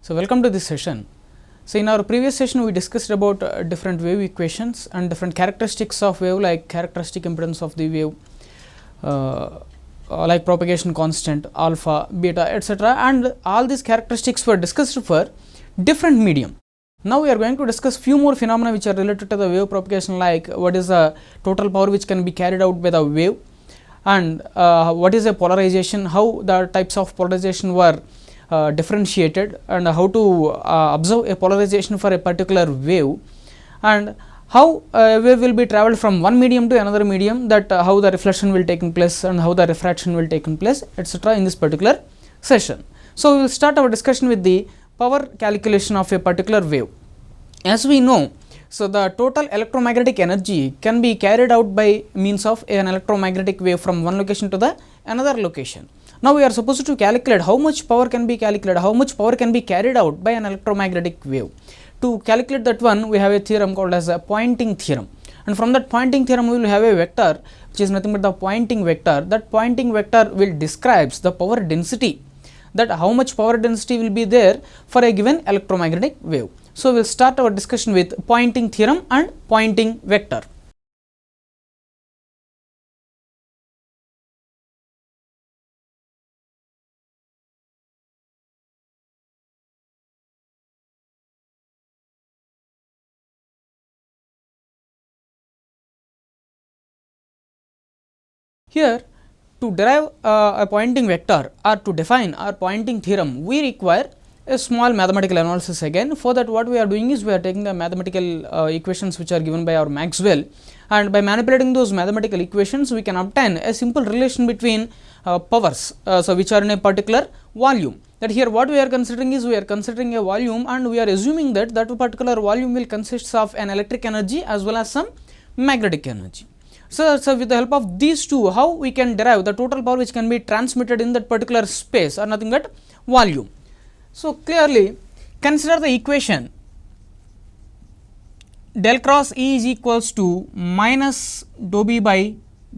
So, welcome to this session. So, in our previous session we discussed about different wave equations and different characteristics of wave, like characteristic impedance of the wave, like propagation constant, alpha, beta, etc., and all these characteristics were discussed for different medium. Now, we are going to discuss few more phenomena which are related to the wave propagation, like what is the total power which can be carried out by the wave, and what is a polarization, how the types of polarization were differentiated, and how to observe a polarization for a particular wave, and how a wave will be travelled from one medium to another medium, that how the reflection will take place and how the refraction will take place, etc., in this particular session. So, we will start our discussion with the power calculation of a particular wave. As we know, so the total electromagnetic energy can be carried out by means of an electromagnetic wave from one location to the another location. Now, we are supposed to calculate how much power can be calculated, how much power can be carried out by an electromagnetic wave. To calculate that one, we have a theorem called as a Poynting Theorem, and from that Poynting Theorem we will have a vector which is nothing but the Poynting vector. That Poynting vector will describes the power density, that how much power density will be there for a given electromagnetic wave. So, we will start our discussion with Poynting Theorem and Poynting vector. Here, to derive a Poynting vector or to define our Poynting theorem, we require a small mathematical analysis again. For that, what we are doing is we are taking the mathematical equations which are given by our Maxwell, and by manipulating those mathematical equations we can obtain a simple relation between powers, so which are in a particular volume. That here what we are considering is we are considering a volume, and we are assuming that that particular volume will consist of an electric energy as well as some magnetic energy. So, with the help of these two, how we can derive the total power which can be transmitted in that particular space or nothing but volume. So, clearly consider the equation del cross E is equals to minus dou B by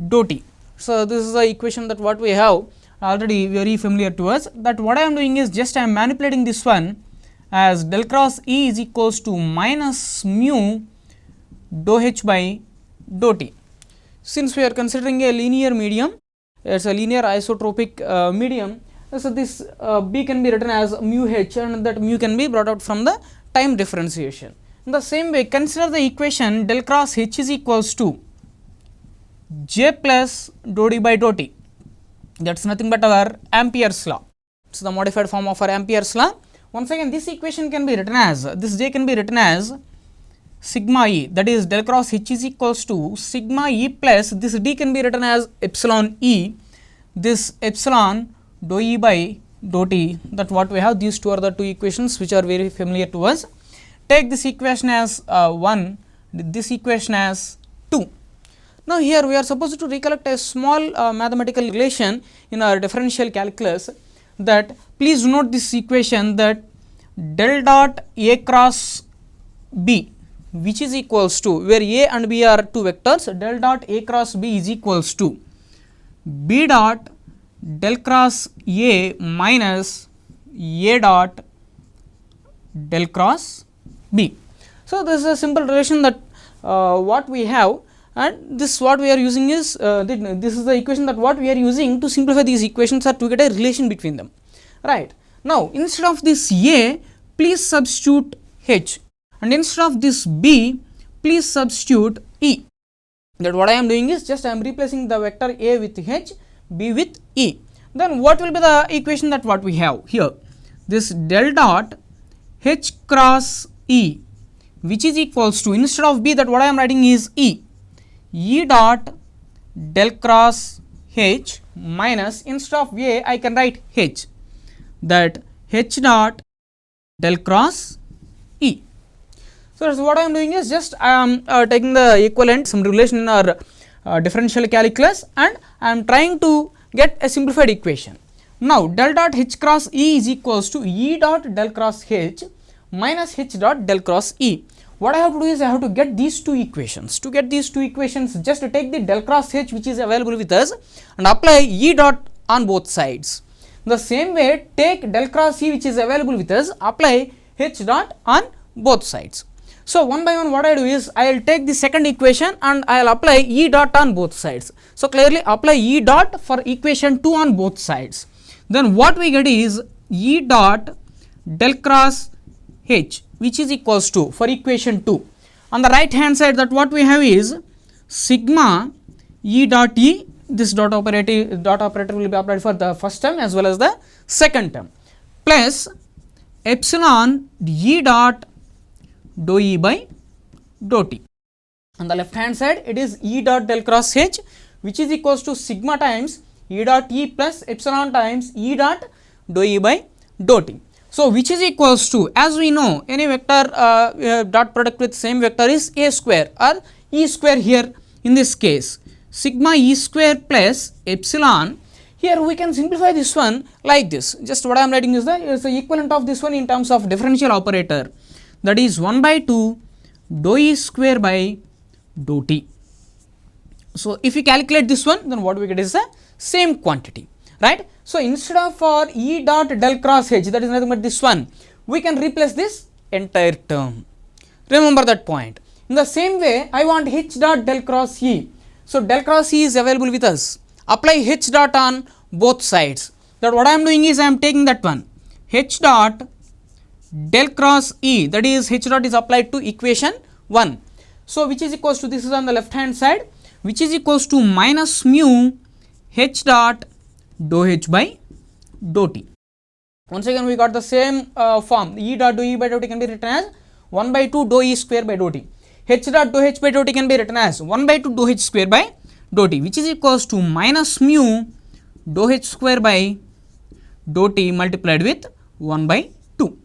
dou T. So, this is the equation that what we have already very familiar to us. That what I am doing is just I am manipulating this one as del cross E is equals to minus mu dou H by dou T. Since we are considering a linear medium, it is a linear isotropic medium, so this B can be written as mu H, and that mu can be brought out from the time differentiation. In the same way, consider the equation del cross H is equals to J plus dou D by dou T. That is nothing but our Ampere's law. It is the modified form of our Ampere's law. Once again, this equation can be written as, this J can be written as sigma E, that is del cross H is equals to sigma E plus this D can be written as epsilon E, this epsilon dou E by dou T. That what we have, these two are the two equations which are very familiar to us. Take this equation as 1, this equation as 2. Now, here we are supposed to recollect a small mathematical relation in our differential calculus, that please note this equation, that del dot A cross B, which is equals to, where A and B are two vectors, del dot A cross B is equals to B dot del cross A minus A dot del cross B. So, this is a simple relation that what we have, and this what we are using is this is the equation that what we are using to simplify these equations or to get a relation between them, right. Now, instead of this A, please substitute H, and instead of this B, please substitute E. That what I am doing is just I am replacing the vector A with H, B with E. Then what will be the equation that what we have here? This del dot H cross E, which is equals to, instead of B, that what I am writing is E, E dot del cross H minus, instead of A I can write H, that H dot del cross E. So, what I am doing is just I am taking the equivalent, some relation in our differential calculus, and I am trying to get a simplified equation. Now, del dot H cross E is equals to E dot del cross H minus H dot del cross E. What I have to do is I have to get these two equations. To get these two equations, just take the del cross H which is available with us and apply E dot on both sides. The same way, take del cross E which is available with us, apply H dot on both sides. So, one by one what I do is, I will take the second equation and I will apply E dot on both sides. So, clearly apply E dot for equation 2 on both sides. Then what we get is E dot del cross H which is equals to, for equation 2. On the right hand side, that what we have is sigma E dot E, this dot operator will be applied for the first term as well as the second term, plus epsilon E dot dou E by dou T. On the left hand side, it is E dot del cross H which is equals to sigma times E dot E plus epsilon times E dot dou E by dou T. So, which is equals to, as we know, any vector dot product with same vector is A square or E square here in this case, sigma E square plus epsilon. Here we can simplify this one like this. Just what I am writing is the equivalent of this one in terms of differential operator, that is 1 by 2 dou E square by dou T. So, if you calculate this one, then what we get is the same quantity, right. So, instead of for E dot del cross H, that is nothing but this one, we can replace this entire term. Remember that point. In the same way, I want H dot del cross E. So, del cross E is available with us. Apply H dot on both sides. That what I am doing is, I am taking that one, H dot del cross E, that is H dot is applied to equation 1. So, which is equals to, this is on the left hand side, which is equals to minus mu H dot dou H by dou T. Once again we got the same form, E dot dou E by dou T can be written as 1 by 2 dou E square by dou T. H dot dou H by dou T can be written as 1 by 2 dou H square by dou T, which is equals to minus mu dou H square by dou T multiplied with 1 by 2.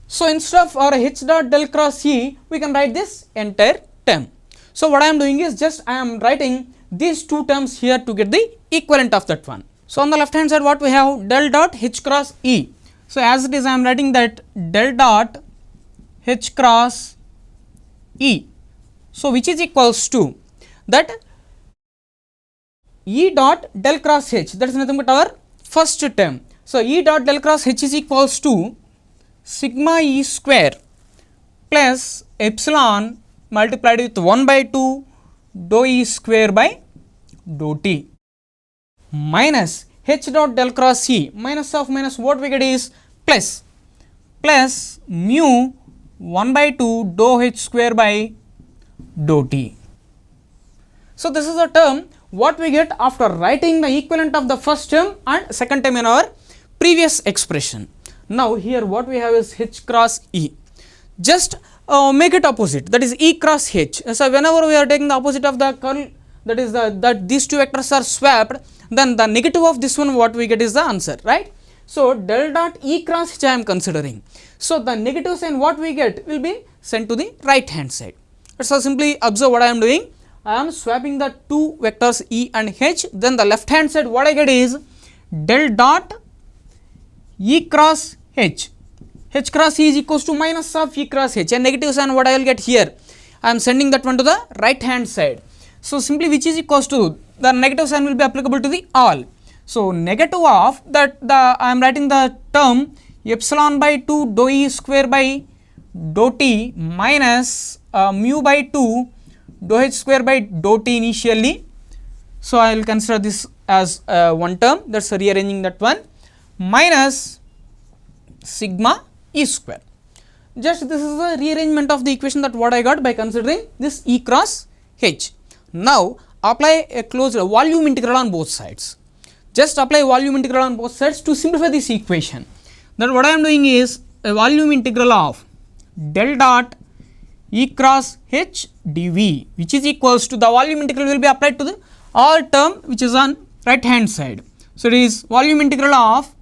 So, instead of our H dot del cross E, we can write this entire term. So, what I am doing is, just I am writing these two terms here to get the equivalent of that one. So, on the left hand side what we have, del dot H cross E. So, as it is, I am writing that del dot H cross E. So, which is equals to that E dot del cross H, that is nothing but our first term. So, E dot del cross H is equals to sigma E square plus epsilon multiplied with 1 by 2 dou E square by dou T minus H dot del cross E, minus of minus what we get is plus mu 1 by 2 dou H square by dou T. So, this is a term what we get after writing the equivalent of the first term and second term in our previous expression. Now, here what we have is H cross E. Just make it opposite, that is E cross H. So, whenever we are taking the opposite of the curl, that is that these two vectors are swapped, then the negative of this one what we get is the answer, right. So, del dot E cross H I am considering. So, the negative sign what we get will be sent to the right hand side. So, simply observe what I am doing. I am swapping the two vectors E and H, then the left hand side what I get is del dot E cross H. H cross E is equals to minus of E cross H, and negative sign what I will get here, I am sending that one to the right hand side. So, simply which is equals to, the negative sign will be applicable to the all. So, negative of that, I am writing the term epsilon by 2 dou E square by dou T minus mu by 2 dou H square by dou T initially. So, I will consider this as one term, that is rearranging that one, minus sigma E square. Just this is a rearrangement of the equation that what I got by considering this E cross H. Now, apply a closed volume integral on both sides. Just apply volume integral on both sides to simplify this equation. Then what I am doing is a volume integral of del dot E cross H dV, which is equals to, the volume integral will be applied to the all term which is on right hand side. So, it is volume integral of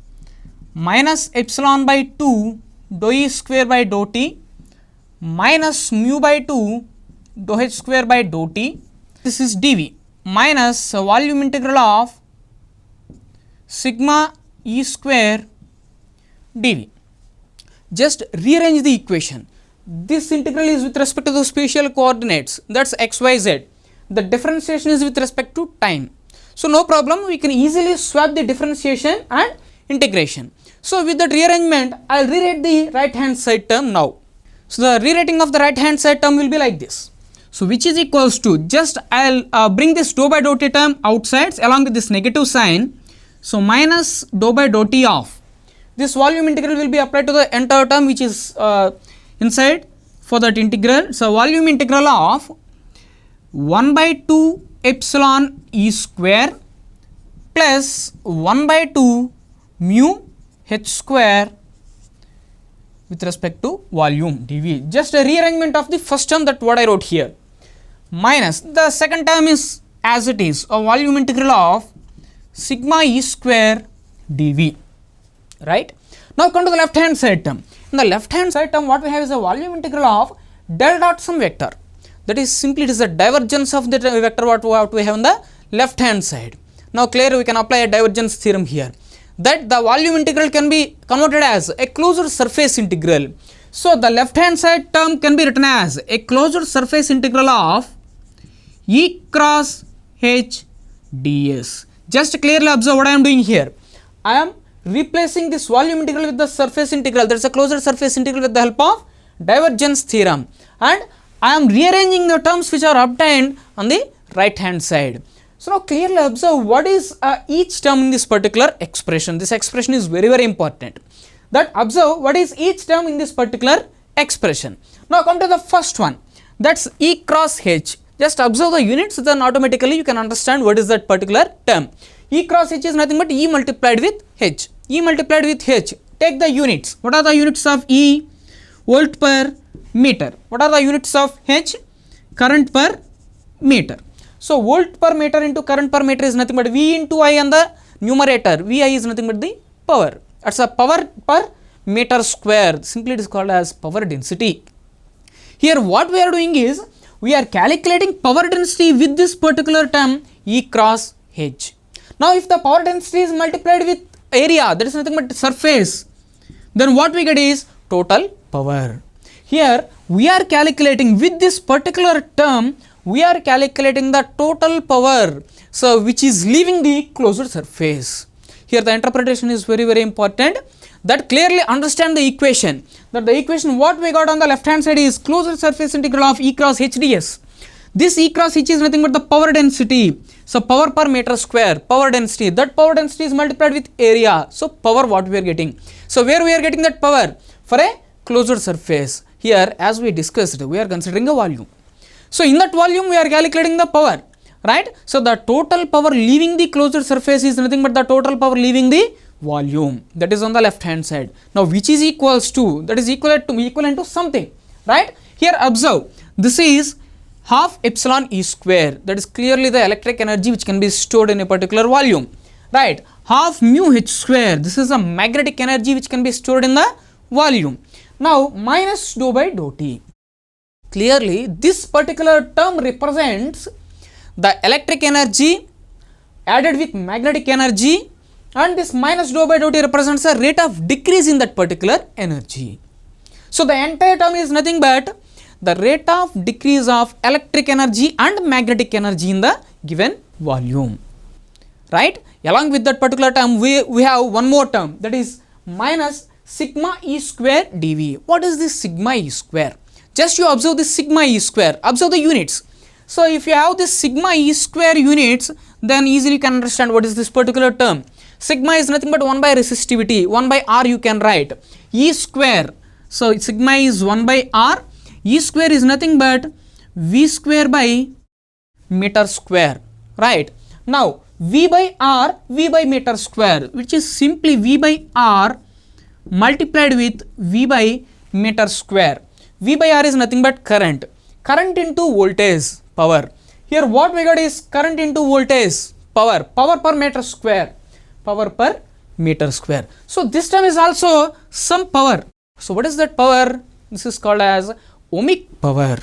minus epsilon by 2 dou E square by dou T minus mu by 2 dou H square by dou T, this is dV, minus volume integral of sigma E square dV. Just rearrange the equation. This integral is with respect to the spatial coordinates, that is x, y, z. The differentiation is with respect to time. So, no problem, we can easily swap the differentiation and integration. So with that rearrangement, I will rewrite the right hand side term now. So the rewriting of the right hand side term will be like this. So which is equals to, just I will bring this dou by dou t term outside along with this negative sign. So minus dou by dou t of this volume integral will be applied to the entire term which is inside for that integral. So volume integral of 1 by 2 epsilon e square plus 1 by 2 mu h square with respect to volume dV. Just a rearrangement of the first term, that what I wrote here, minus the second term is as it is, a volume integral of sigma e square dV, right. Now come to the left hand side term. In the left hand side term, what we have is a volume integral of del dot some vector, that is simply it is the divergence of the vector what we have on the left hand side. Now clearly we can apply a divergence theorem here, that the volume integral can be converted as a closed surface integral. So the left hand side term can be written as a closed surface integral of E cross H ds. Just clearly observe what I am doing here. I am replacing this volume integral with the surface integral, that is a closed surface integral, with the help of divergence theorem, and I am rearranging the terms which are obtained on the right hand side. So now clearly observe what is each term in this particular expression. This expression is very very important. That observe what is each term in this particular expression. Now come to the first one, that's E cross H. Just observe the units, then automatically you can understand what is that particular term. E cross H is nothing but E multiplied with H. E multiplied with H. Take the units. What are the units of E? Volt per meter. What are the units of H? Current per meter. So volt per meter into current per meter is nothing but V into I on the numerator. Vi is nothing but the power. That's a power per meter square. Simply it is called as power density. Here what we are doing is, we are calculating power density with this particular term E cross H. Now if the power density is multiplied with area, that is nothing but surface, then what we get is total power. Here we are calculating with this particular term, we are calculating the total power, so which is leaving the closed surface. Here the interpretation is very very important, that clearly understand the equation, that the equation what we got on the left hand side is closed surface integral of E cross H ds. This E cross H is nothing but the power density. So power per meter square, power density, that power density is multiplied with area. So power what we are getting. So where we are getting that power? For a closed surface. Here as we discussed, we are considering a volume. So in that volume we are calculating the power, right. So the total power leaving the closed surface is nothing but the total power leaving the volume, that is on the left hand side. Now which is equals to, that is equivalent to something, right. Here observe, this is half epsilon E square, that is clearly the electric energy which can be stored in a particular volume, right. Half mu H square, this is a magnetic energy which can be stored in the volume. Now minus dou by dou t. Clearly this particular term represents the electric energy added with magnetic energy, and this minus dou by dou t represents a rate of decrease in that particular energy. So the entire term is nothing but the rate of decrease of electric energy and magnetic energy in the given volume, right. Along with that particular term we have one more term, that is minus sigma E square dV. What is this sigma E square? Just you observe this sigma E square, observe the units. So if you have this sigma E square units, then easily you can understand what is this particular term. Sigma is nothing but 1 by resistivity, 1 by R you can write. E square, so sigma is 1 by R, E square is nothing but V square by meter square, right. Now V by R, V by meter square, which is simply V by R multiplied with V by meter square. V by R is nothing but current. Current into voltage, power. Here what we got is current into voltage, power. Power per meter square. Power per meter square. So this term is also some power. So what is that power? This is called as ohmic power.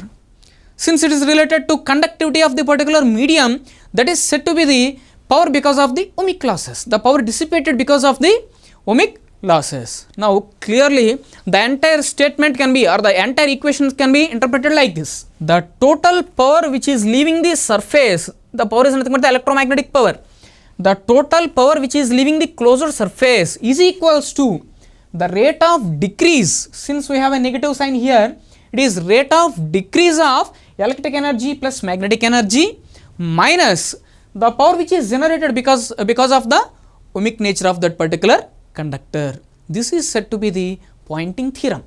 Since it is related to conductivity of the particular medium, that is said to be the power because of the ohmic losses. The power dissipated because of the ohmic losses. Now clearly the entire statement can be, or the entire equation can be interpreted like this. The total power which is leaving the surface, the power is nothing but the electromagnetic power. the total power which is leaving the closed surface is equals to the rate of decrease. Since we have a negative sign here, it is rate of decrease of electric energy plus magnetic energy minus the power which is generated because of the ohmic nature of that particular conductor. This is said to be the Poynting theorem.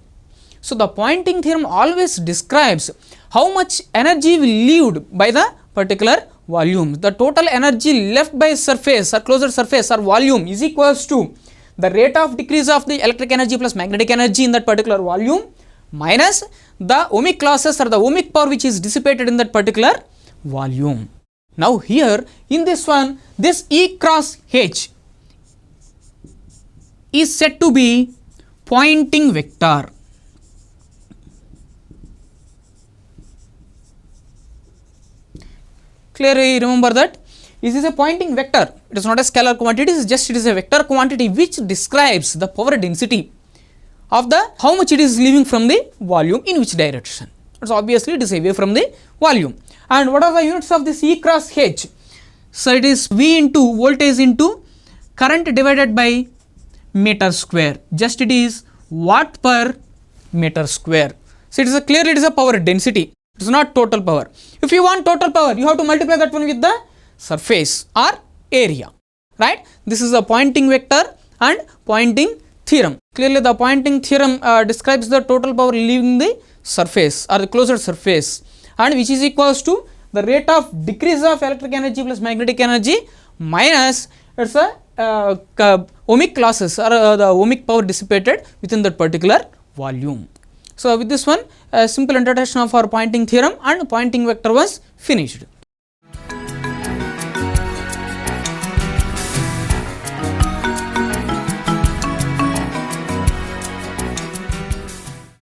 So, the Poynting theorem always describes how much energy will leave by the particular volume. The total energy left by surface or closed surface or volume is equals to the rate of decrease of the electric energy plus magnetic energy in that particular volume minus the ohmic losses or the ohmic power which is dissipated in that particular volume. Now, here in this one, this E cross H is said to be Poynting vector. Clearly remember that this is a Poynting vector. It is not a scalar quantity, it is a vector quantity which describes the power density of the how much it is leaving from the volume in which direction. So, obviously it is away from the volume. And what are the units of this E cross H? So, it is V into voltage into current divided by meter square. Just it is watt per meter square. So, clearly it is a power density. It is not total power. If you want total power, you have to multiply that one with the surface or area, right? This is a Poynting vector and Poynting theorem. Clearly the Poynting theorem describes the total power leaving the surface or the closed surface, and which is equals to the rate of decrease of electric energy plus magnetic energy minus it's a ohmic losses or the ohmic power dissipated within that particular volume. So, with this one, a simple introduction of our Poynting theorem and Poynting vector was finished.